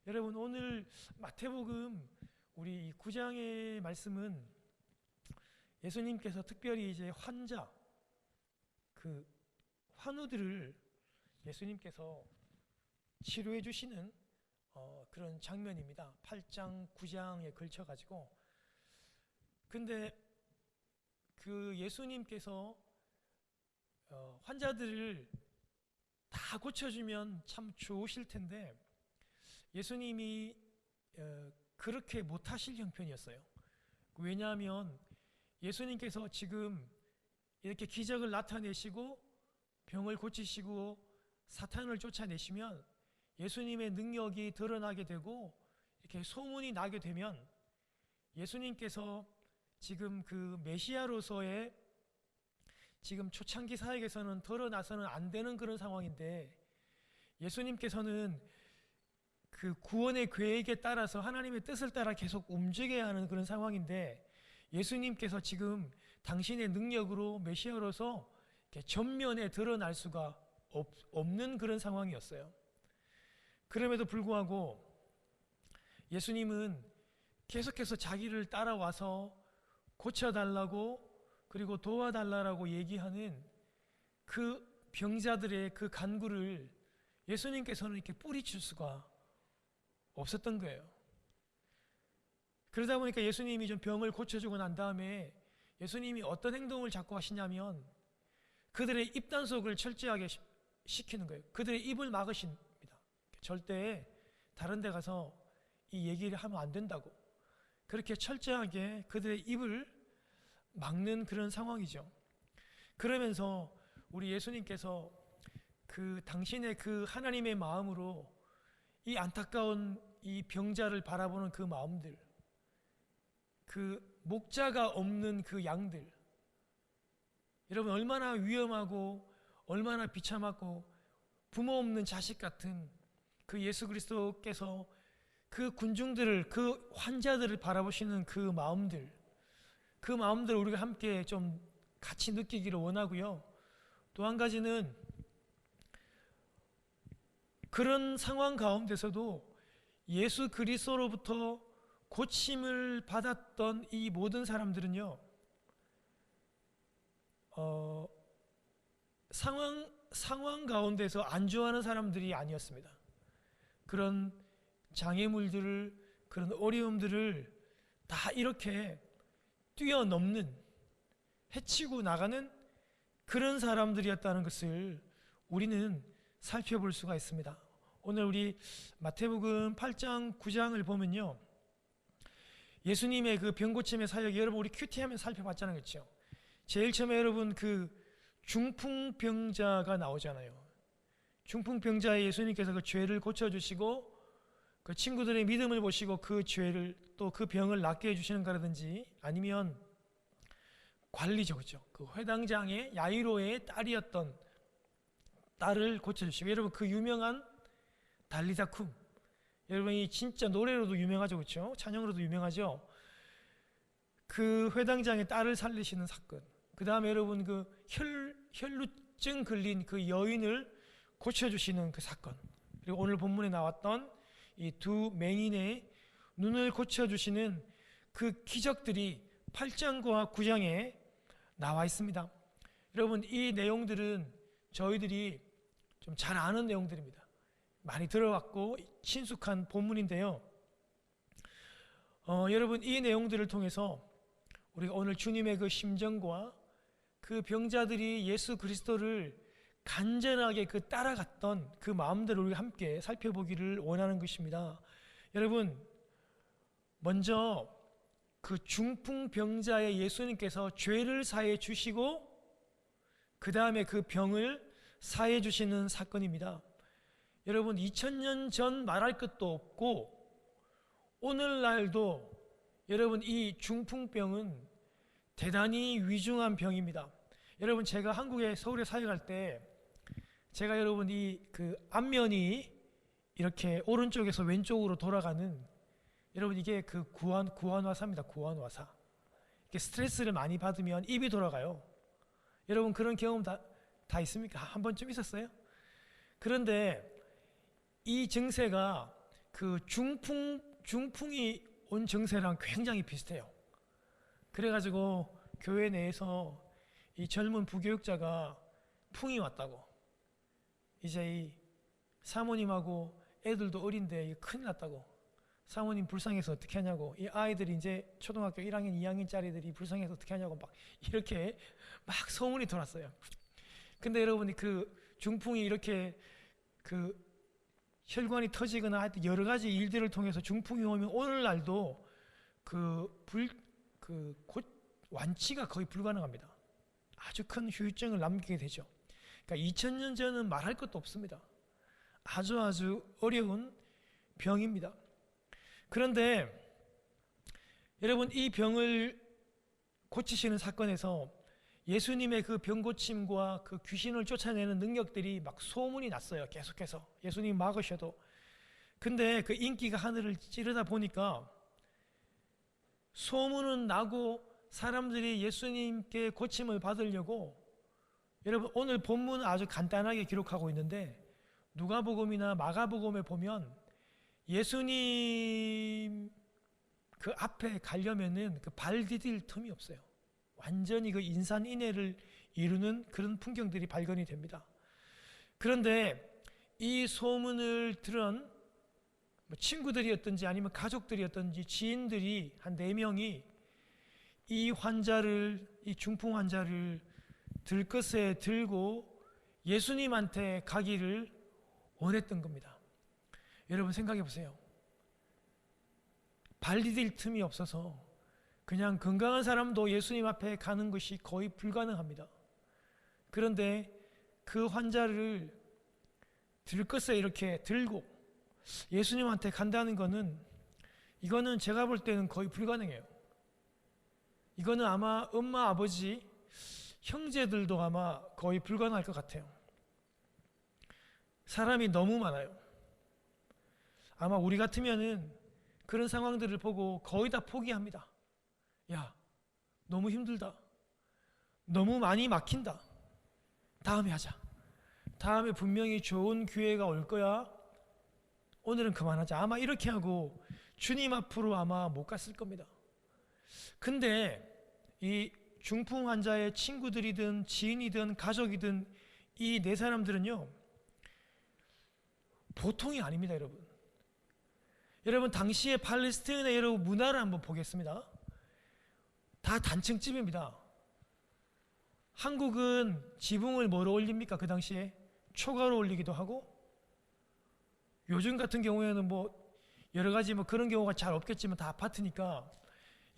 여러분, 오늘 마태복음 우리 9장의 말씀은 예수님께서 특별히 이제 환자, 그 환우들을 예수님께서 치료해 주시는 그런 장면입니다. 8장, 9장에 걸쳐 가지고. 근데 그 예수님께서 환자들을 다 고쳐주면 참 좋으실 텐데 예수님이 그렇게 못하실 형편이었어요. 왜냐하면 예수님께서 지금 이렇게 기적을 나타내시고 병을 고치시고 사탄을 쫓아내시면 예수님의 능력이 드러나게 되고 이렇게 소문이 나게 되면 예수님께서 지금 그 메시아로서의 지금 초창기 사역에서는 드러나서는 안 되는 그런 상황인데, 예수님께서는 그 구원의 계획에 따라서 하나님의 뜻을 따라 계속 움직여야 하는 그런 상황인데, 예수님께서 지금 당신의 능력으로 메시아로서 전면에 드러날 수가 없는 그런 상황이었어요. 그럼에도 불구하고 예수님은 계속해서 자기를 따라와서 고쳐달라고 그리고 도와달라고 얘기하는 그 병자들의 그 간구를 예수님께서는 이렇게 뿌리칠 수가 없었던 거예요. 그러다 보니까 예수님이 좀 병을 고쳐주고 난 다음에 예수님이 어떤 행동을 자꾸 하시냐면 그들의 입단속을 철저하게 시키는 거예요. 그들의 입을 막으십니다. 절대 다른 데 가서 이 얘기를 하면 안 된다고 그렇게 철저하게 그들의 입을 막는 그런 상황이죠. 그러면서 우리 예수님께서 그 당신의 그 하나님의 마음으로 이 안타까운 이 병자를 바라보는 그 마음들, 그 목자가 없는 그 양들, 여러분 얼마나 위험하고 얼마나 비참하고 부모 없는 자식 같은 그 예수 그리스도께서 그 군중들을, 그 환자들을 바라보시는 그 마음들을 우리가 함께 좀 같이 느끼기를 원하고요. 또 한 가지는 그런 상황 가운데서도 예수 그리스도로부터 고침을 받았던 이 모든 사람들은요, 상황 가운데서 안주하는 사람들이 아니었습니다. 그런 장애물들을, 그런 어려움들을 다 이렇게 뛰어넘는, 헤치고 나가는 그런 사람들이었다는 것을 우리는 살펴볼 수가 있습니다. 오늘 우리 마태복음 8장, 9장을 보면요, 예수님의 그 병고침의 사역, 여러분 우리 큐티하면 살펴봤잖아요, 그렇죠? 제일 처음에 여러분 그 중풍병자가 나오잖아요. 중풍병자의 예수님께서 그 죄를 고쳐주시고 그 친구들의 믿음을 보시고 그 죄를 또 그 병을 낫게 해주시는 거라든지, 아니면 관리죠, 그렇죠? 그 회당장의 야이로의 딸이었던 딸을 고쳐주시고, 여러분 그 유명한 달리다쿰, 여러분이 진짜 노래로도 유명하죠, 그렇죠? 찬양으로도 유명하죠. 그 회당장의 딸을 살리시는 사건, 그 다음에 여러분 그 혈루증 걸린 그 여인을 고쳐주시는 그 사건, 그리고 오늘 본문에 나왔던 이 두 맹인의 눈을 고쳐주시는 그 기적들이 8장과 9장에 나와 있습니다. 여러분 이 내용들은 저희들이 좀 잘 아는 내용들입니다. 많이 들어왔고 친숙한 본문인데요. 여러분 이 내용들을 통해서 우리가 오늘 주님의 그 심정과 그 병자들이 예수 그리스도를 간절하게 그 따라갔던 그 마음들을 우리가 함께 살펴보기를 원하는 것입니다. 여러분, 먼저 그 중풍병자의 예수님께서 죄를 사해 주시고 그 다음에 그 병을 사해 주시는 사건입니다. 여러분 2000년 전 말할 것도 없고 오늘날도 여러분 이 중풍병은 대단히 위중한 병입니다. 여러분 제가 한국에 서울에 사역할 때 제가 여러분 이 그 앞면이 이렇게 오른쪽에서 왼쪽으로 돌아가는, 여러분 이게 그 구안화사입니다. 구안화사. 이렇게 스트레스를 많이 받으면 입이 돌아가요. 여러분 그런 경험 다 있습니까? 한 번쯤 있었어요? 그런데 이 증세가 그 중풍이 온 증세랑 굉장히 비슷해요. 그래가지고 교회 내에서 이 젊은 부교육자가 풍이 왔다고, 이제 이 사모님하고 애들도 어린데 큰일 났다고, 사모님 불쌍해서 어떻게 하냐고, 이 아이들이 이제 초등학교 1학년 2학년짜리들이 불쌍해서 어떻게 하냐고 막 이렇게 막 소문이 돌았어요. 근데 여러분이 그 중풍이 이렇게 그 혈관이 터지거나 하여튼 여러 가지 일들을 통해서 중풍이 오면 오늘날도 완치가 거의 불가능합니다. 아주 큰 후유증을 남기게 되죠. 그러니까 2000년 전은 말할 것도 없습니다. 아주 어려운 병입니다. 그런데 여러분, 이 병을 고치시는 사건에서 예수님의 그 병고침과 그 귀신을 쫓아내는 능력들이 막 소문이 났어요. 계속해서 예수님 막으셔도. 근데 그 인기가 하늘을 찌르다 보니까 소문은 나고 사람들이 예수님께 고침을 받으려고, 여러분 오늘 본문은 아주 간단하게 기록하고 있는데 누가복음이나 마가복음에 보면 예수님 그 앞에 가려면은 그 발 디딜 틈이 없어요. 완전히 그 인산인해를 이루는 그런 풍경들이 발견이 됩니다. 그런데 이 소문을 들은 친구들이었든지 아니면 가족들이었든지 지인들이 한 4명이 이 중풍 환자를 들것에 들고 예수님한테 가기를 원했던 겁니다. 여러분 생각해 보세요. 발 디딜 틈이 없어서 그냥 건강한 사람도 예수님 앞에 가는 것이 거의 불가능합니다. 그런데 그 환자를 들것에 이렇게 들고 예수님한테 간다는 것은, 이거는 제가 볼 때는 거의 불가능해요. 이거는 아마 엄마, 아버지, 형제들도 아마 거의 불가능할 것 같아요. 사람이 너무 많아요. 아마 우리 같으면은 그런 상황들을 보고 거의 다 포기합니다. 야, 너무 힘들다. 너무 많이 막힌다. 다음에 하자. 다음에 분명히 좋은 기회가 올 거야. 오늘은 그만하자. 아마 이렇게 하고 주님 앞으로 아마 못 갔을 겁니다. 근데 이 중풍 환자의 친구들이든 지인이든 가족이든 이 4사람들은요 보통이 아닙니다. 여러분 당시에 팔레스타인의 여러분 문화를 한번 보겠습니다. 다 단층집입니다. 한국은 지붕을 뭐로 올립니까? 그 당시에 초가로 올리기도 하고, 요즘 같은 경우에는 여러 가지 그런 경우가 잘 없겠지만 다 아파트니까,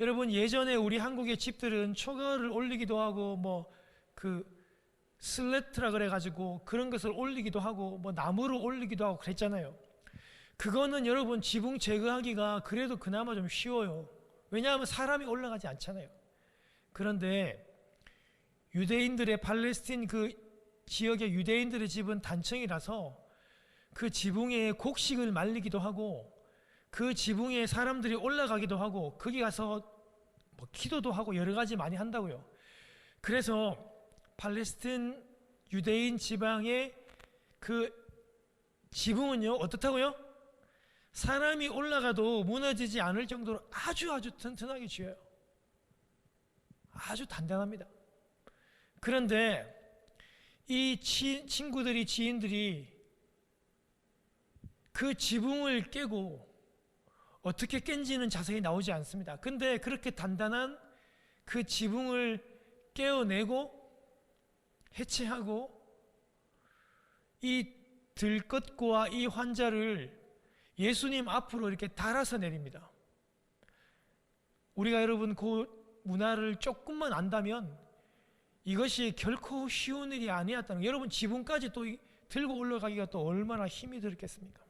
여러분 예전에 우리 한국의 집들은 초가를 올리기도 하고 슬래트라 그래가지고 그런 것을 올리기도 하고 나무로 올리기도 하고 그랬잖아요. 그거는 여러분 지붕 제거하기가 그래도 그나마 좀 쉬워요. 왜냐하면 사람이 올라가지 않잖아요. 그런데 유대인들의 팔레스틴 그 지역의 유대인들의 집은 단층이라서 그 지붕에 곡식을 말리기도 하고 그 지붕에 사람들이 올라가기도 하고 거기 가서 기도도 하고 여러 가지 많이 한다고요. 그래서 팔레스틴 유대인 지방의 그 지붕은요 어떻다고요? 사람이 올라가도 무너지지 않을 정도로 아주 튼튼하게 지어요. 아주 단단합니다. 그런데 이 친구들이, 지인들이 그 지붕을 깨고, 어떻게 깬지는 자세히 나오지 않습니다. 근데 그렇게 단단한 그 지붕을 깨어내고 해체하고 이 들것과 이 환자를 예수님 앞으로 이렇게 달아서 내립니다. 우리가 여러분 그 문화를 조금만 안다면 이것이 결코 쉬운 일이 아니었다는, 여러분 지붕까지 또 들고 올라가기가 또 얼마나 힘이 들겠습니까?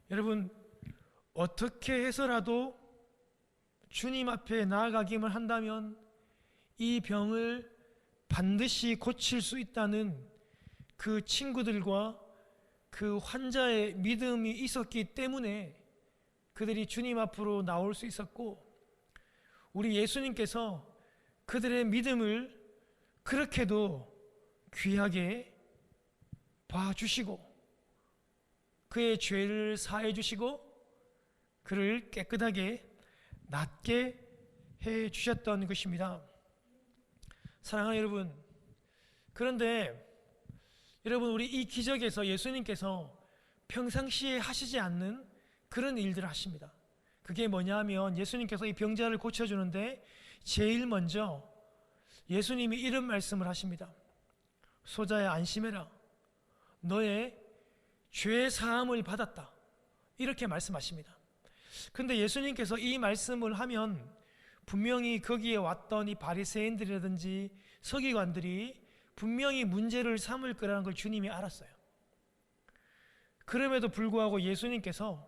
여러분 어떻게 해서라도 주님 앞에 나아가기만 한다면 이 병을 반드시 고칠 수 있다는 그 친구들과 그 환자의 믿음이 있었기 때문에 그들이 주님 앞으로 나올 수 있었고, 우리 예수님께서 그들의 믿음을 그렇게도 귀하게 봐주시고 그의 죄를 사해 주시고 그를 깨끗하게 낫게 해 주셨던 것입니다. 사랑하는 여러분, 그런데 여러분, 우리 이 기적에서 예수님께서 평상시에 하시지 않는 그런 일들을 하십니다. 그게 뭐냐 하면 예수님께서 이 병자를 고쳐주는데 제일 먼저 예수님이 이런 말씀을 하십니다. 소자야, 안심해라. 너의 죄 사함을 받았다. 이렇게 말씀하십니다. 근데 예수님께서 이 말씀을 하면 분명히 거기에 왔던 이 바리새인들이라든지 서기관들이 분명히 문제를 삼을 거라는 걸 주님이 알았어요. 그럼에도 불구하고 예수님께서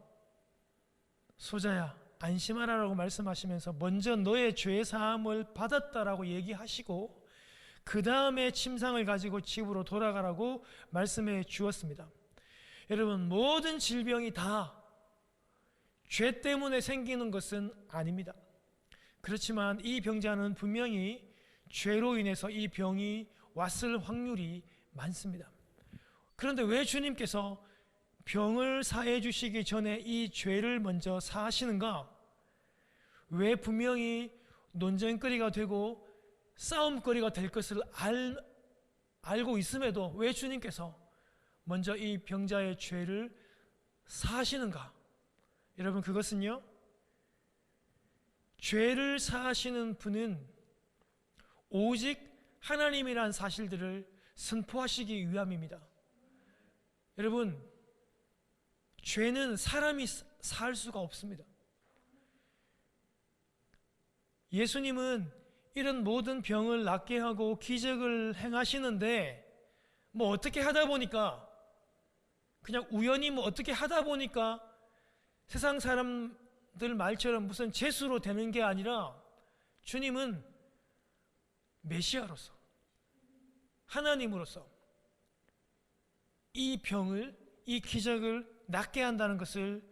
소자야, 안심하라라고 말씀하시면서 먼저 너의 죄 사함을 받았다라고 얘기하시고 그 다음에 침상을 가지고 집으로 돌아가라고 말씀해 주었습니다. 여러분, 모든 질병이 다 죄 때문에 생기는 것은 아닙니다. 그렇지만 이 병자는 분명히 죄로 인해서 이 병이 왔을 확률이 많습니다. 그런데 왜 주님께서 병을 사해 주시기 전에 이 죄를 먼저 사하시는가? 왜 분명히 논쟁거리가 되고 싸움거리가 될 것을 알고 있음에도 왜 주님께서 먼저 이 병자의 죄를 사하시는가? 여러분, 그것은요, 죄를 사하시는 분은 오직 하나님이란 사실들을 선포하시기 위함입니다. 여러분, 죄는 사람이 살 수가 없습니다. 예수님은 이런 모든 병을 낫게 하고 기적을 행하시는데 뭐 어떻게 하다 보니까, 그냥 우연히 뭐 어떻게 하다 보니까 세상 사람들 말처럼 무슨 재수로 되는 게 아니라 주님은 메시아로서, 하나님으로서 이 병을, 이 기적을 낫게 한다는 것을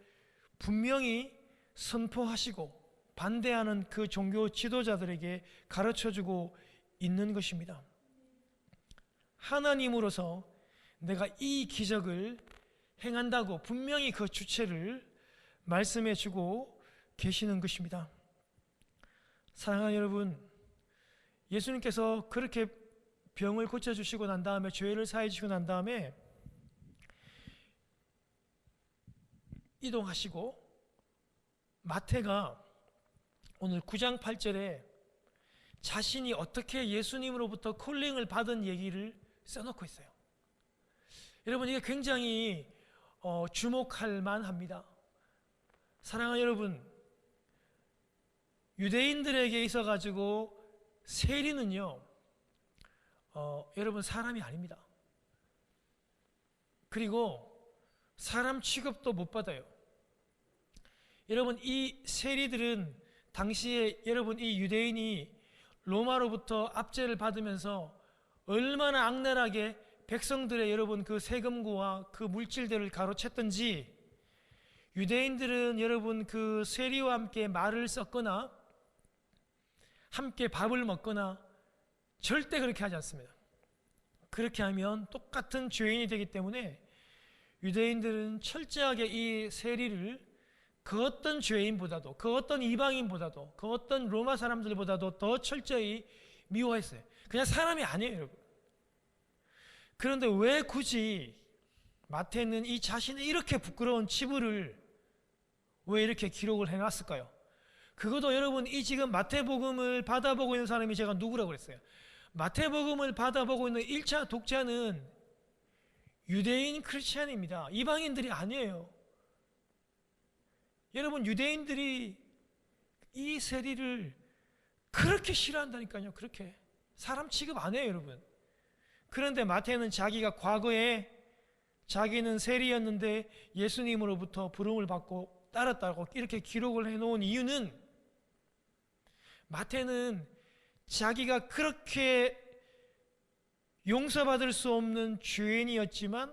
분명히 선포하시고 반대하는 그 종교 지도자들에게 가르쳐주고 있는 것입니다. 하나님으로서 내가 이 기적을 행한다고 분명히 그 주체를 말씀해주고 계시는 것입니다. 사랑하는 여러분, 예수님께서 그렇게 병을 고쳐주시고 난 다음에, 죄를 사해 주시고 난 다음에 이동하시고, 마태가 오늘 9장 8절에 자신이 어떻게 예수님으로부터 콜링을 받은 얘기를 써놓고 있어요. 여러분, 이게 굉장히 주목할 만합니다. 사랑하는 여러분, 유대인들에게 있어가지고 세리는요, 여러분, 사람이 아닙니다. 그리고 사람 취급도 못 받아요. 여러분, 이 세리들은 당시에 여러분, 이 유대인이 로마로부터 압제를 받으면서 얼마나 악랄하게 백성들의 여러분 그 세금고와 그 물질들을 가로챘던지, 유대인들은 여러분 그 세리와 함께 말을 섞거나 함께 밥을 먹거나 절대 그렇게 하지 않습니다. 그렇게 하면 똑같은 죄인이 되기 때문에 유대인들은 철저하게 이 세리를 그 어떤 죄인보다도, 그 어떤 이방인보다도, 그 어떤 로마 사람들보다도 더 철저히 미워했어요. 그냥 사람이 아니에요, 여러분. 그런데 왜 굳이 마태는 이 자신의 이렇게 부끄러운 치부를 왜 이렇게 기록을 해놨을까요? 그것도 여러분, 이 지금 마태복음을 받아보고 있는 사람이 제가 누구라고 그랬어요? 마태복음을 받아보고 있는 1차 독자는 유대인 크리스찬입니다. 이방인들이 아니에요. 여러분, 유대인들이 이 세리를 그렇게 싫어한다니까요. 그렇게 사람 취급 안 해요, 여러분. 그런데 마태는 자기가 과거에 자기는 세리였는데 예수님으로부터 부름을 받고 따랐다고 이렇게 기록을 해놓은 이유는, 마태는 자기가 그렇게 용서받을 수 없는 죄인이었지만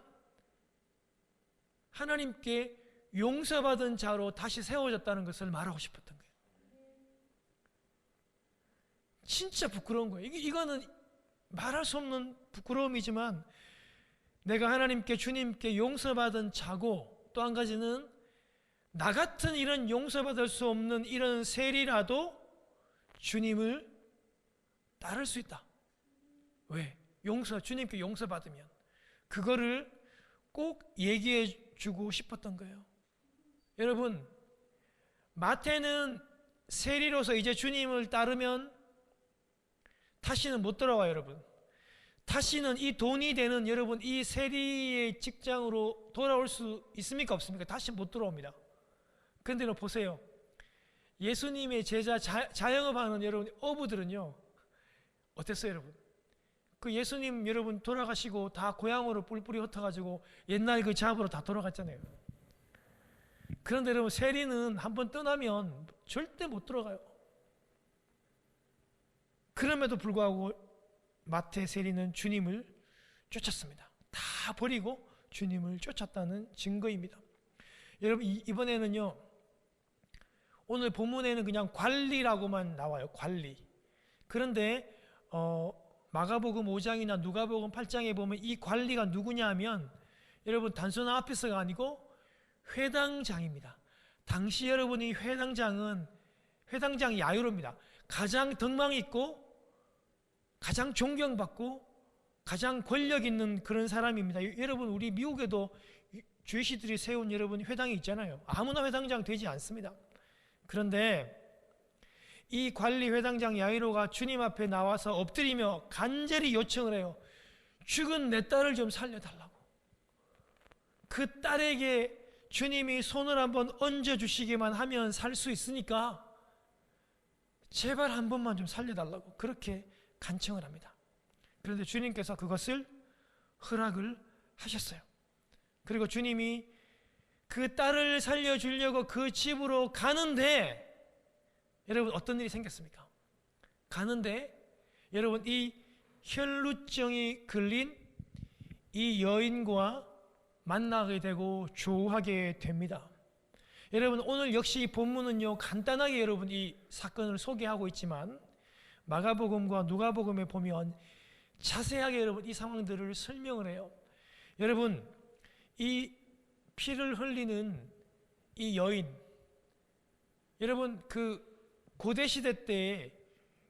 하나님께 용서받은 자로 다시 세워졌다는 것을 말하고 싶었던 거예요. 진짜 부끄러운 거예요. 이거는 말할 수 없는 부끄러움이지만 내가 하나님께, 주님께 용서받은 자고 또 한 가지는 나 같은 이런 용서받을 수 없는 이런 세리라도 주님을 따를 수 있다. 왜? 주님께 용서받으면. 그거를 꼭 얘기해 주고 싶었던 거예요. 여러분, 마태는 세리로서 이제 주님을 따르면 다시는 못 돌아와요, 여러분. 다시는 이 돈이 되는 여러분 이 세리의 직장으로 돌아올 수 있습니까? 없습니까? 다시 못 돌아옵니다. 그런데 보세요. 예수님의 제자 자영업하는 여러분 어부들은요 어땠어요, 여러분? 그 예수님 여러분 돌아가시고 다 고향으로 뿔뿔이 흩어가지고 옛날 그 잡으로 다 돌아갔잖아요. 그런데 여러분 세리는 한번 떠나면 절대 못 들어가요. 그럼에도 불구하고 마태 세리는 주님을 쫓았습니다. 다 버리고 주님을 쫓았다는 증거입니다. 여러분 이번에는요 오늘 본문에는 그냥 관리라고만 나와요. 관리. 그런데 마가복음 5장이나 누가복음 8장에 보면 이 관리가 누구냐 하면 여러분 단순한 아피스가 아니고 회당장입니다. 당시 여러분 이 회당장이 야유로입니다. 가장 덕망 있고 가장 존경받고 가장 권력 있는 그런 사람입니다. 여러분 우리 미국에도 주이시들이 세운 여러분 회당이 있잖아요. 아무나 회당장 되지 않습니다. 그런데 이 관리 회당장 야이로가 주님 앞에 나와서 엎드리며 간절히 요청을 해요. 죽은 내 딸을 좀 살려달라고. 그 딸에게 주님이 손을 한번 얹어주시기만 하면 살 수 있으니까 제발 한 번만 좀 살려달라고 그렇게 간청을 합니다. 그런데 주님께서 그것을 허락을 하셨어요. 그리고 주님이 그 딸을 살려주려고 그 집으로 가는데 여러분 어떤 일이 생겼습니까? 가는데 여러분 이 혈루증이 걸린 이 여인과 만나게 되고 조우하게 됩니다. 여러분 오늘 역시 이 본문은요 간단하게 여러분 이 사건을 소개하고 있지만 마가복음과 누가복음에 보면 자세하게 여러분 이 상황들을 설명을 해요. 여러분 이 피를 흘리는 이 여인, 여러분 그 고대시대 때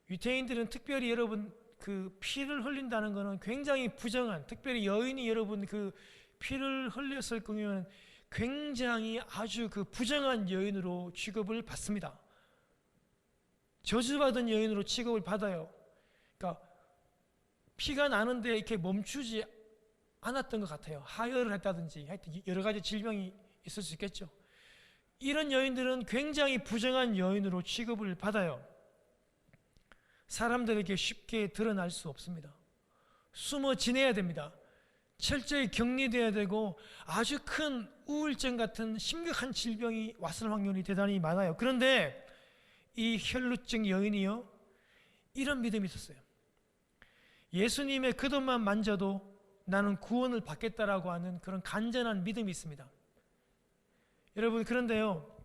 유대인들은 특별히 여러분 그 피를 흘린다는 것은 굉장히 부정한, 특별히 여인이 여러분 그 피를 흘렸을 경우에는 굉장히 아주 그 부정한 여인으로 취급을 받습니다. 저주받은 여인으로 취급을 받아요. 그러니까 피가 나는데 이렇게 멈추지 않았던 것 같아요. 하혈을 했다든지 하여튼 여러 가지 질병이 있을 수 있겠죠. 이런 여인들은 굉장히 부정한 여인으로 취급을 받아요. 사람들에게 쉽게 드러날 수 없습니다. 숨어 지내야 됩니다. 철저히 격리되어야 되고 아주 큰 우울증 같은 심각한 질병이 왔을 확률이 대단히 많아요. 그런데 이 혈루증 여인이요 이런 믿음이 있었어요. 예수님의 그 돈만 만져도 나는 구원을 받겠다라고 하는 그런 간절한 믿음이 있습니다. 여러분 그런데요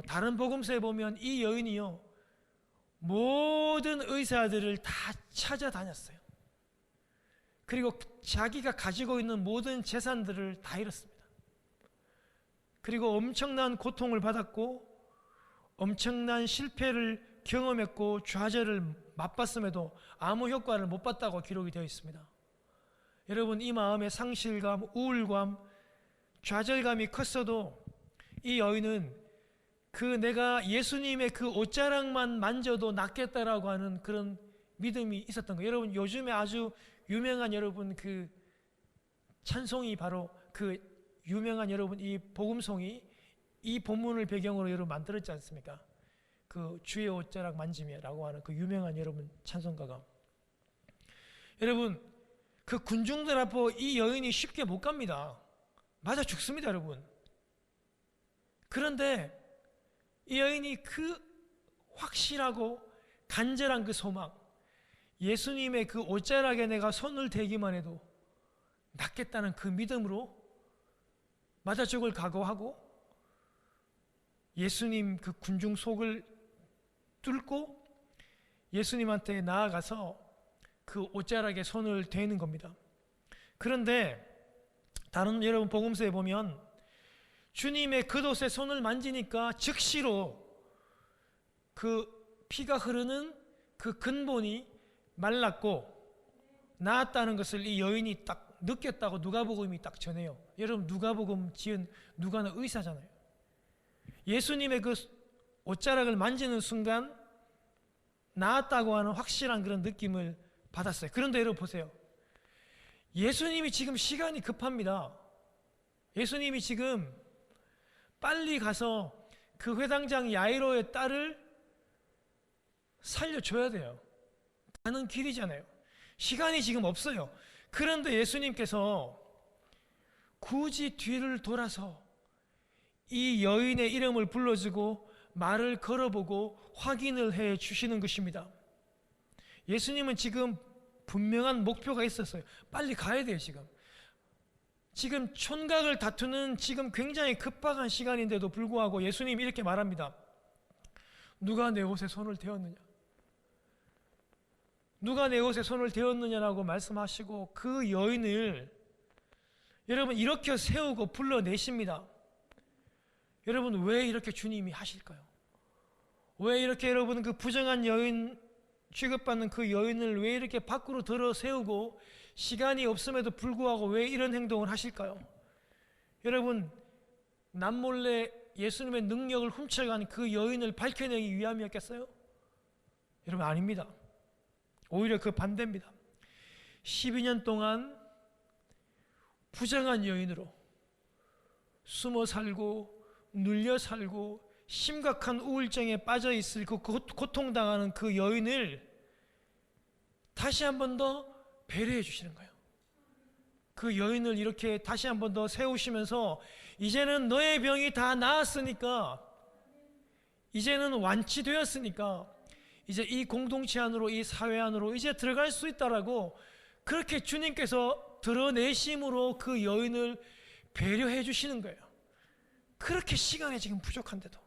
다른 복음서에 보면 이 여인이요 모든 의사들을 다 찾아다녔어요. 그리고 자기가 가지고 있는 모든 재산들을 다 잃었습니다. 그리고 엄청난 고통을 받았고 엄청난 실패를 경험했고 좌절을 맛봤음에도 아무 효과를 못 봤다고 기록이 되어 있습니다. 여러분 이 마음의 상실감, 우울감, 좌절감이 컸어도 이 여인은 그 내가 예수님의 그 옷자락만 만져도 낫겠다라고 하는 그런 믿음이 있었던 거예요. 여러분 요즘에 아주 유명한 여러분 그 찬송이 바로 그 유명한 여러분 이 복음송이 이 본문을 배경으로 여러분 만들었지 않습니까? 그 주의 옷자락 만지며라고 하는 그 유명한 여러분 찬송가가 여러분 그 군중들 앞에 이 여인이 쉽게 못 갑니다. 맞아 죽습니다, 여러분. 그런데 이 여인이 그 확실하고 간절한 그 소망, 예수님의 그 옷자락에 내가 손을 대기만 해도 낫겠다는 그 믿음으로 맞아 죽을 각오하고 예수님 그 군중 속을 뚫고 예수님한테 나아가서 그 옷자락에 손을 대는 겁니다. 그런데 다른 여러분 복음서에 보면 주님의 겉옷에 손을 만지니까 즉시로 그 피가 흐르는 그 근본이 말랐고 나았다는 것을 이 여인이 딱 느꼈다고 누가복음이 딱 전해요. 여러분, 누가복음 지은 누가는 의사잖아요. 예수님의 그 옷자락을 만지는 순간 나았다고 하는 확실한 그런 느낌을 받았어요. 그런데 여러분 보세요. 예수님이 지금 시간이 급합니다. 예수님이 지금 빨리 가서 그 회당장 야이로의 딸을 살려줘야 돼요. 가는 길이잖아요. 시간이 지금 없어요. 그런데 예수님께서 굳이 뒤를 돌아서 이 여인의 이름을 불러주고 말을 걸어보고 확인을 해 주시는 것입니다. 예수님은 지금 분명한 목표가 있었어요. 빨리 가야 돼요. 지금 촌각을 다투는 지금 굉장히 급박한 시간인데도 불구하고 예수님이 이렇게 말합니다. 누가 내 옷에 손을 대었느냐? 누가 내 옷에 손을 대었느냐라고 말씀하시고 그 여인을 여러분 이렇게 세우고 불러내십니다. 여러분, 왜 이렇게 주님이 하실까요? 왜 이렇게 여러분 그 부정한 여인, 취급받는 그 여인을 왜 이렇게 밖으로 들어 세우고 시간이 없음에도 불구하고 왜 이런 행동을 하실까요? 여러분, 남몰래 예수님의 능력을 훔쳐간 그 여인을 밝혀내기 위함이었겠어요? 여러분, 아닙니다. 오히려 그 반대입니다. 12년 동안 부정한 여인으로 숨어 살고 눌려 살고 심각한 우울증에 빠져 있을 그 고통당하는 그 여인을 다시 한 번 더 배려해 주시는 거예요. 그 여인을 이렇게 다시 한 번 더 세우시면서 이제는 너의 병이 다 나았으니까, 이제는 완치되었으니까 이제 이 공동체 안으로, 이 사회 안으로 이제 들어갈 수 있다라고 그렇게 주님께서 드러내심으로 그 여인을 배려해 주시는 거예요. 그렇게 시간이 지금 부족한데도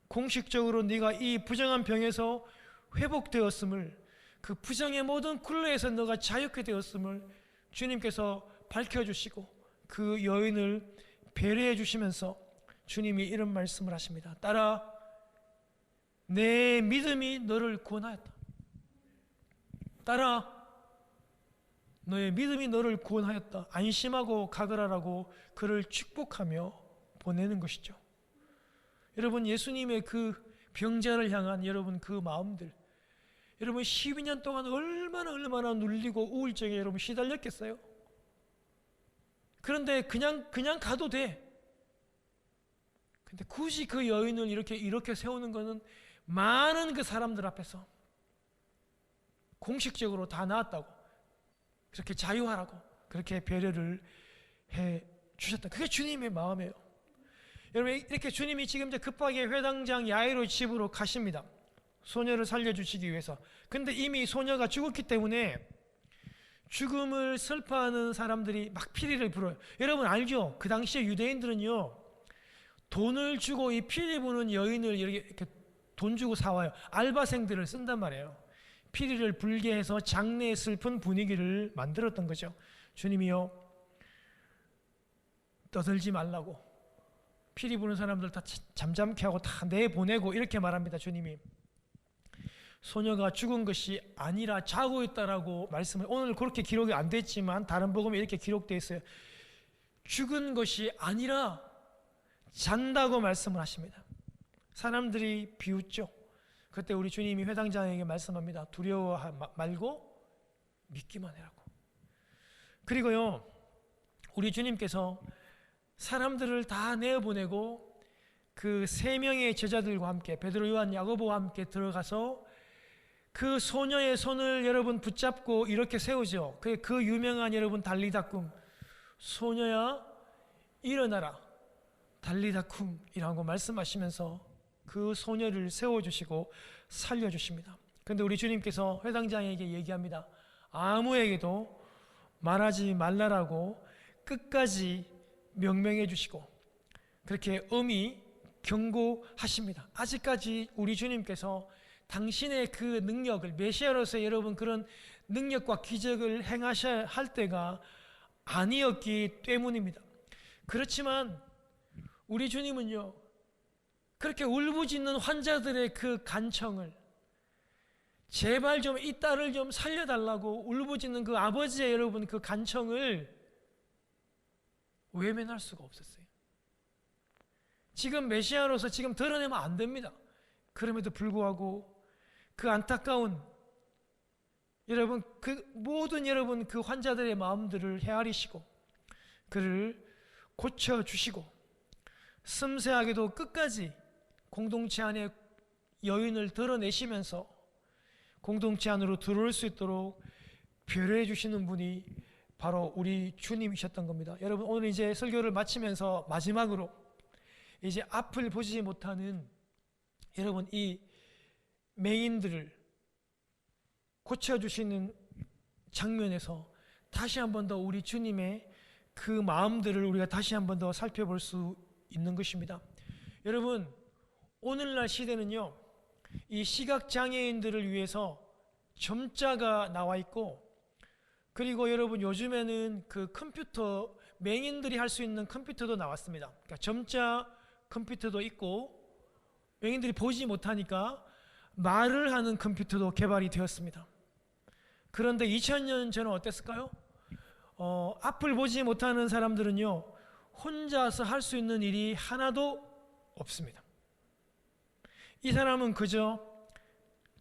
공식적으로 네가 이 부정한 병에서 회복되었음을, 그 부정의 모든 굴레에서 너가 자유케 되었음을 주님께서 밝혀주시고 그 여인을 배려해 주시면서 주님이 이런 말씀을 하십니다. 딸아, 내 믿음이 너를 구원하였다. 딸아, 너의 믿음이 너를 구원하였다. 안심하고 가거라라고 그를 축복하며 보내는 것이죠. 여러분, 예수님의 그 병자를 향한 여러분 그 마음들, 여러분 12년 동안 얼마나 눌리고 우울증에 여러분 시달렸겠어요? 그런데 그냥 가도 돼. 근데 굳이 그 여인을 이렇게 세우는 것은 많은 그 사람들 앞에서 공식적으로 다 나았다고, 그렇게 자유하라고 그렇게 배려를 해 주셨다. 그게 주님의 마음이에요. 여러분, 이렇게 주님이 지금 이제 급하게 회당장 야이로 집으로 가십니다. 소녀를 살려주시기 위해서. 근데 이미 소녀가 죽었기 때문에 죽음을 슬퍼하는 사람들이 막 피리를 불어요. 여러분 알죠? 그 당시에 유대인들은요, 돈을 주고 이 피리 부는 여인을 이렇게 돈 주고 사와요. 알바생들을 쓴단 말이에요. 피리를 불게 해서 장례의 슬픈 분위기를 만들었던 거죠. 주님이요, 떠들지 말라고, 피리 부는 사람들 다 잠잠케 하고 다 내보내고 이렇게 말합니다. 주님이 소녀가 죽은 것이 아니라 자고 있다라고 말씀을, 오늘 그렇게 기록이 안 됐지만 다른 복음에 이렇게 기록되어 있어요. 죽은 것이 아니라 잔다고 말씀을 하십니다. 사람들이 비웃죠. 그때 우리 주님이 회당장에게 말씀합니다. 두려워 말고 믿기만 해라고. 그리고요, 우리 주님께서 사람들을 다 내보내고 그 3명의 제자들과 함께, 베드로, 요한, 야고보와 함께 들어가서 그 소녀의 손을 여러분 붙잡고 이렇게 세우죠. 그 유명한 여러분 달리다쿰, 소녀야 일어나라, 달리다쿰이라고 말씀하시면서 그 소녀를 세워주시고 살려주십니다. 그런데 우리 주님께서 회당장에게 얘기합니다. 아무에게도 말하지 말라라고 끝까지 명명해 주시고 그렇게 엄히 경고하십니다. 아직까지 우리 주님께서 당신의 그 능력을, 메시아로서 여러분 그런 능력과 기적을 행하셔야 할 때가 아니었기 때문입니다. 그렇지만 우리 주님은요, 그렇게 울부짖는 환자들의 그 간청을, 제발 좀 이 딸을 좀 살려달라고 울부짖는 그 아버지의 여러분 그 간청을 외면할 수가 없었어요. 지금 메시아로서 지금 드러내면 안 됩니다. 그럼에도 불구하고 그 안타까운 여러분, 그 모든 여러분 그 환자들의 마음들을 헤아리시고 그를 고쳐주시고 섬세하게도 끝까지 공동체 안에 여인을 드러내시면서 공동체 안으로 들어올 수 있도록 배려해 주시는 분이 바로 우리 주님이셨던 겁니다. 여러분, 오늘 이제 설교를 마치면서 마지막으로 이제 앞을 보지 못하는 여러분 이 맹인들을 고쳐주시는 장면에서 다시 한 번 더 우리 주님의 그 마음들을 우리가 다시 한 번 더 살펴볼 수 있는 것입니다. 여러분, 오늘날 시대는요, 이 시각장애인들을 위해서 점자가 나와 있고, 그리고 여러분 요즘에는 그 컴퓨터, 맹인들이 할 수 있는 컴퓨터도 나왔습니다. 그러니까 점자 컴퓨터도 있고, 맹인들이 보지 못하니까 말을 하는 컴퓨터도 개발이 되었습니다. 그런데 2000년 전은 어땠을까요? 앞을 보지 못하는 사람들은요, 혼자서 할 수 있는 일이 하나도 없습니다. 이 사람은 그저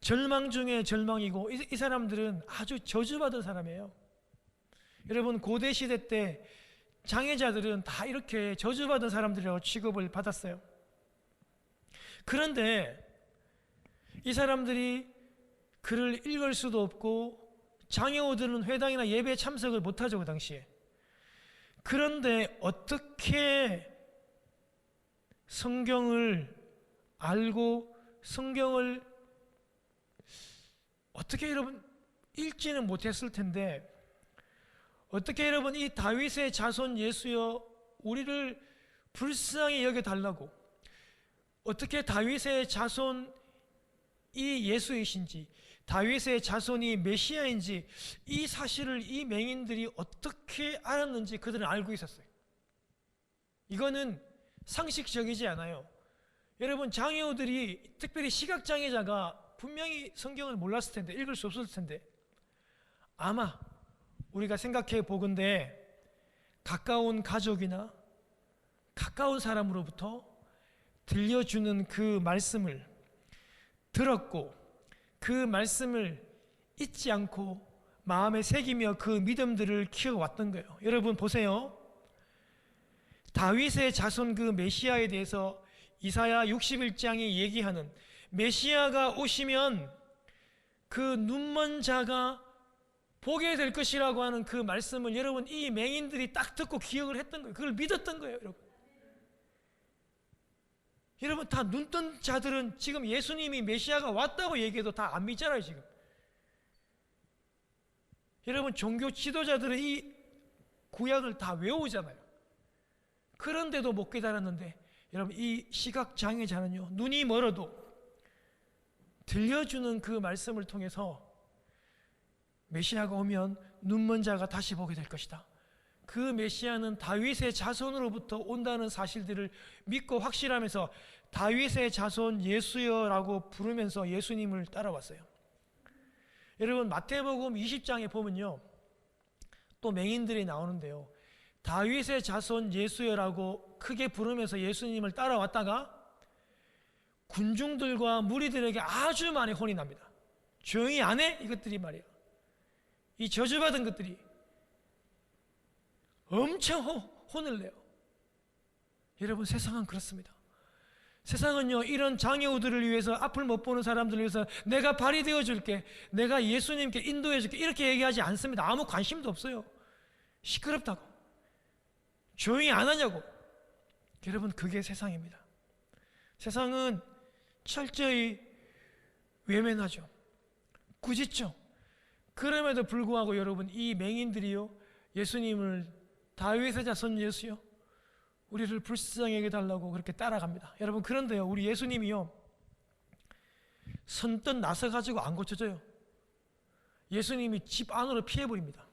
절망 중에 절망이고, 이 사람들은 아주 저주받은 사람이에요. 여러분, 고대 시대 때 장애자들은 다 이렇게 저주받은 사람들이라고 취급을 받았어요. 그런데 이 사람들이 글을 읽을 수도 없고 장애우들은 회당이나 예배에 참석을 못하죠, 그 당시에. 그런데 어떻게 성경을 알고 성경을 어떻게 여러분 읽지는 못했을 텐데, 어떻게 여러분 이 다윗의 자손 예수여 우리를 불쌍히 여겨달라고, 어떻게 다윗의 자손이 예수이신지, 다윗의 자손이 메시아인지 이 사실을 이 맹인들이 어떻게 알았는지 그들은 알고 있었어요. 이거는 상식적이지 않아요. 여러분, 장애우들이, 특별히 시각장애자가 분명히 성경을 몰랐을 텐데, 읽을 수 없었을 텐데, 아마 우리가 생각해 보건대 가까운 가족이나 가까운 사람으로부터 들려주는 그 말씀을 들었고 그 말씀을 잊지 않고 마음에 새기며 그 믿음들을 키워왔던 거예요. 여러분 보세요. 다윗의 자손 그 메시아에 대해서 이사야 61장이 얘기하는, 메시아가 오시면 그 눈먼 자가 보게 될 것이라고 하는 그 말씀을 여러분 이 맹인들이 딱 듣고 기억을 했던 거예요. 그걸 믿었던 거예요, 여러분. 여러분, 다 눈뜬 자들은 지금 예수님이 메시아가 왔다고 얘기해도 다 안 믿잖아요, 지금. 여러분, 종교 지도자들은 이 구약을 다 외우잖아요. 그런데도 못 깨달았는데, 여러분 이 시각장애자는요, 눈이 멀어도 들려주는 그 말씀을 통해서 메시아가 오면 눈먼 자가 다시 보게 될 것이다, 그 메시아는 다윗의 자손으로부터 온다는 사실들을 믿고 확실하면서 다윗의 자손 예수여라고 부르면서 예수님을 따라왔어요. 여러분, 마태복음 20장에 보면요, 또 맹인들이 나오는데요, 다윗의 자손 예수여라고 크게 부르면서 예수님을 따라왔다가 군중들과 무리들에게 아주 많이 혼이 납니다. 조용히 안 해? 이것들이 말이야. 이 저주받은 것들이 엄청 혼을 내요. 여러분, 세상은 그렇습니다. 세상은요, 이런 장애우들을 위해서, 앞을 못 보는 사람들을 위해서 내가 발이 되어줄게, 내가 예수님께 인도해줄게, 이렇게 얘기하지 않습니다. 아무 관심도 없어요. 시끄럽다고, 조용히 안 하냐고. 여러분, 그게 세상입니다. 세상은 철저히 외면하죠. 꾸짖죠. 그럼에도 불구하고 여러분, 이 맹인들이요, 예수님을 다윗의 자손 예수요, 우리를 불쌍히 여겨달라고 그렇게 따라갑니다. 여러분, 그런데요, 우리 예수님이요, 선뜻 나서가지고 안 고쳐져요. 예수님이 집 안으로 피해버립니다.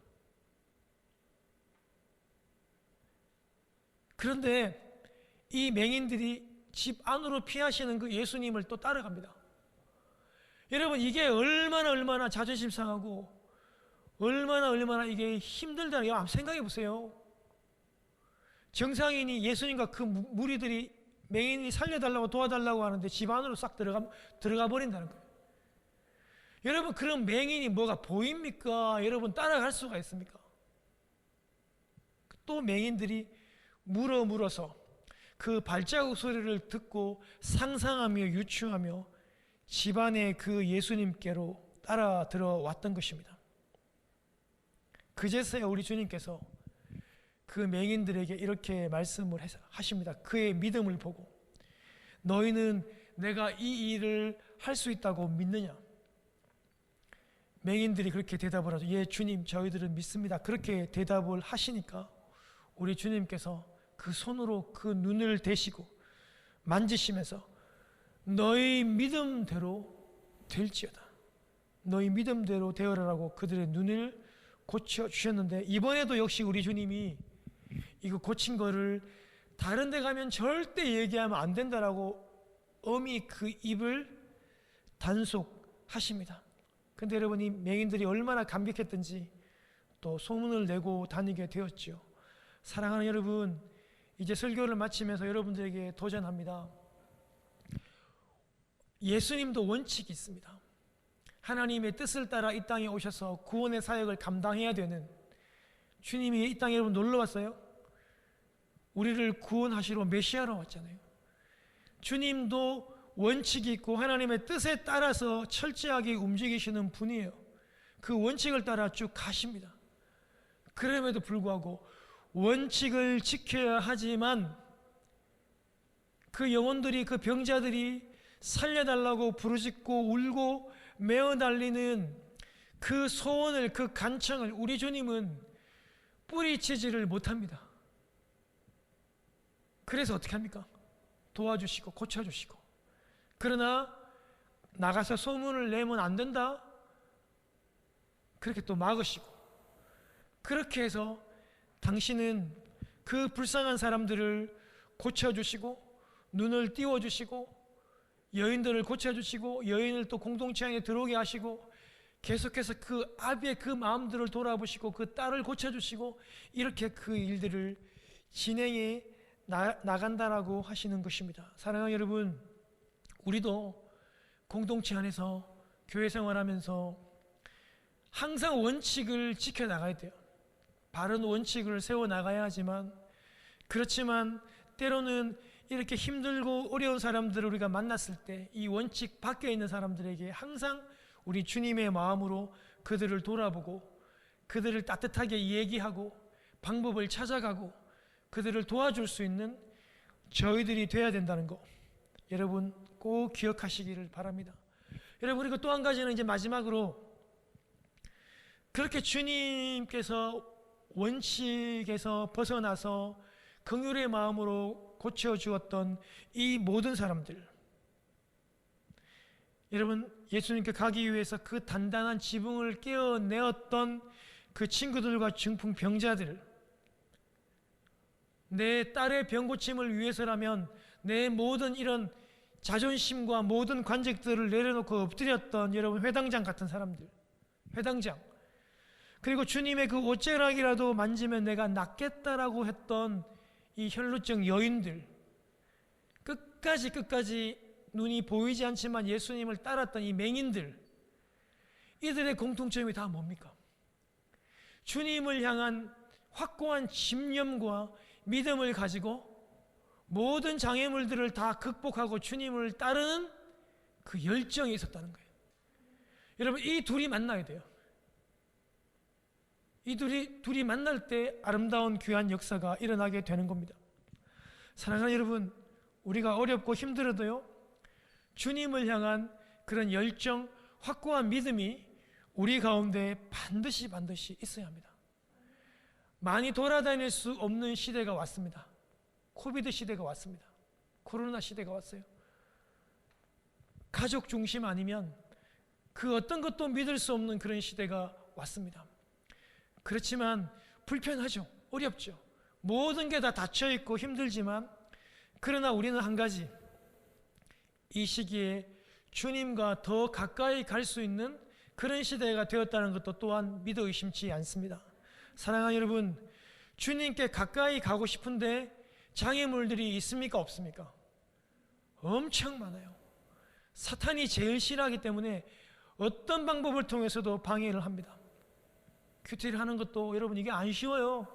그런데 이 맹인들이 집 안으로 피하시는 그 예수님을 또 따라갑니다. 여러분, 이게 얼마나 자존심 상하고 얼마나 이게 힘들다는 거 생각해 보세요. 정상인이 예수님과 그 무리들이 맹인이 살려달라고 도와달라고 하는데 집 안으로 싹 들어가 버린다는 거예요. 여러분, 그런 맹인이 뭐가 보입니까? 여러분, 따라갈 수가 있습니까? 또 맹인들이 물어서 그 발자국 소리를 듣고 상상하며 유추하며 집안의 그 예수님께로 따라 들어왔던 것입니다. 그제서야 우리 주님께서 그 맹인들에게 이렇게 말씀을 하십니다. 그의 믿음을 보고 너희는 내가 이 일을 할 수 있다고 믿느냐? 맹인들이 그렇게 대답을 하죠. 예, 주님, 저희들은 믿습니다. 그렇게 대답을 하시니까 우리 주님께서 그 손으로 그 눈을 대시고 만지시면서 너희 믿음대로 될지어다. 너희 믿음대로 되어라라고 그들의 눈을 고쳐주셨는데, 이번에도 역시 우리 주님이 이거 고친 거를 다른 데 가면 절대 얘기하면 안 된다라고 엄히 그 입을 단속하십니다. 근데 여러분, 이 맹인들이 얼마나 감격했던지 또 소문을 내고 다니게 되었죠. 사랑하는 여러분, 이제 설교를 마치면서 여러분들에게 도전합니다. 예수님도 원칙이 있습니다. 하나님의 뜻을 따라 이 땅에 오셔서 구원의 사역을 감당해야 되는 주님이 이 땅에 여러분 놀러 왔어요. 우리를 구원하시러 메시아로 왔잖아요. 주님도 원칙이 있고 하나님의 뜻에 따라서 철저하게 움직이시는 분이에요. 그 원칙을 따라 쭉 가십니다. 그럼에도 불구하고 원칙을 지켜야 하지만 그 영혼들이, 그 병자들이 살려달라고 부르짖고 울고 메어 달리는 그 소원을, 그 간청을 우리 주님은 뿌리치지를 못합니다. 그래서 어떻게 합니까? 도와주시고 고쳐주시고. 그러나 나가서 소문을 내면 안 된다? 그렇게 또 막으시고. 그렇게 해서 당신은 그 불쌍한 사람들을 고쳐주시고 눈을 띄워주시고 여인들을 고쳐주시고 여인을 또 공동체 안에 들어오게 하시고 계속해서 그 아비의 그 마음들을 돌아보시고 그 딸을 고쳐주시고 이렇게 그 일들을 진행해 나간다라고 하시는 것입니다. 사랑하는 여러분, 우리도 공동체 안에서 교회 생활하면서 항상 원칙을 지켜나가야 돼요. 바른 원칙을 세워나가야 하지만, 그렇지만 때로는 이렇게 힘들고 어려운 사람들을 우리가 만났을 때 이 원칙 밖에 있는 사람들에게 항상 우리 주님의 마음으로 그들을 돌아보고 그들을 따뜻하게 얘기하고 방법을 찾아가고 그들을 도와줄 수 있는 저희들이 돼야 된다는 거 여러분 꼭 기억하시기를 바랍니다. 여러분, 그리고 또 한 가지는 이제 마지막으로 그렇게 주님께서 원칙에서 벗어나서 긍휼의 마음으로 고쳐주었던 이 모든 사람들, 여러분, 예수님께 가기 위해서 그 단단한 지붕을 깨어내었던 그 친구들과 중풍 병자들, 내 딸의 병 고침을 위해서라면 내 모든 이런 자존심과 모든 관직들을 내려놓고 엎드렸던 여러분 회당장 같은 사람들, 회당장, 그리고 주님의 그 옷자락이라도 만지면 내가 낫겠다라고 했던 이 혈루증 여인들, 끝까지 눈이 보이지 않지만 예수님을 따랐던 이 맹인들, 이들의 공통점이 다 뭡니까? 주님을 향한 확고한 집념과 믿음을 가지고 모든 장애물들을 다 극복하고 주님을 따르는 그 열정이 있었다는 거예요. 여러분, 이 둘이 만나야 돼요. 이 둘이 만날 때 아름다운 귀한 역사가 일어나게 되는 겁니다. 사랑하는 여러분, 우리가 어렵고 힘들어도요, 주님을 향한 그런 열정, 확고한 믿음이 우리 가운데 반드시 있어야 합니다. 많이 돌아다닐 수 없는 시대가 왔습니다. 코비드 시대가 왔습니다. 코로나 시대가 왔어요. 가족 중심 아니면 그 어떤 것도 믿을 수 없는 그런 시대가 왔습니다. 그렇지만 불편하죠. 어렵죠. 모든 게 다 닫혀있고 힘들지만 그러나 우리는 한 가지, 이 시기에 주님과 더 가까이 갈 수 있는 그런 시대가 되었다는 것도 또한 믿어 의심치 않습니다. 사랑하는 여러분, 주님께 가까이 가고 싶은데 장애물들이 있습니까, 없습니까? 엄청 많아요. 사탄이 제일 싫어하기 때문에 어떤 방법을 통해서도 방해를 합니다. 큐티를 하는 것도 여러분 이게 안 쉬워요.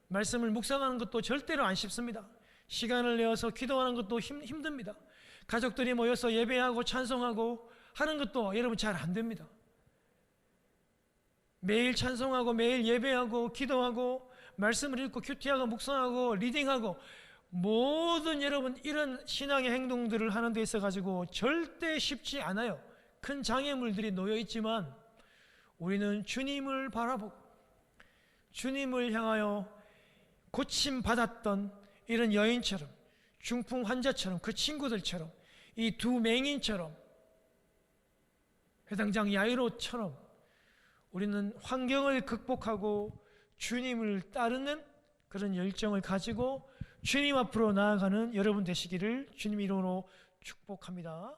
말씀을 묵상하는 것도 절대로 안 쉽습니다. 시간을 내어서 기도하는 것도 힘듭니다. 가족들이 모여서 예배하고 찬송하고 하는 것도 여러분 잘 안 됩니다. 매일 찬송하고 매일 예배하고 기도하고 말씀을 읽고 큐티하고 묵상하고 리딩하고 모든 여러분 이런 신앙의 행동들을 하는 데 있어 가지고 절대 쉽지 않아요. 큰 장애물들이 놓여 있지만 우리는 주님을 바라보고 주님을 향하여 고침받았던 이런 여인처럼, 중풍 환자처럼, 그 친구들처럼, 이 두 맹인처럼, 회당장 야이로처럼 우리는 환경을 극복하고 주님을 따르는 그런 열정을 가지고 주님 앞으로 나아가는 여러분 되시기를 주님 이름으로 축복합니다.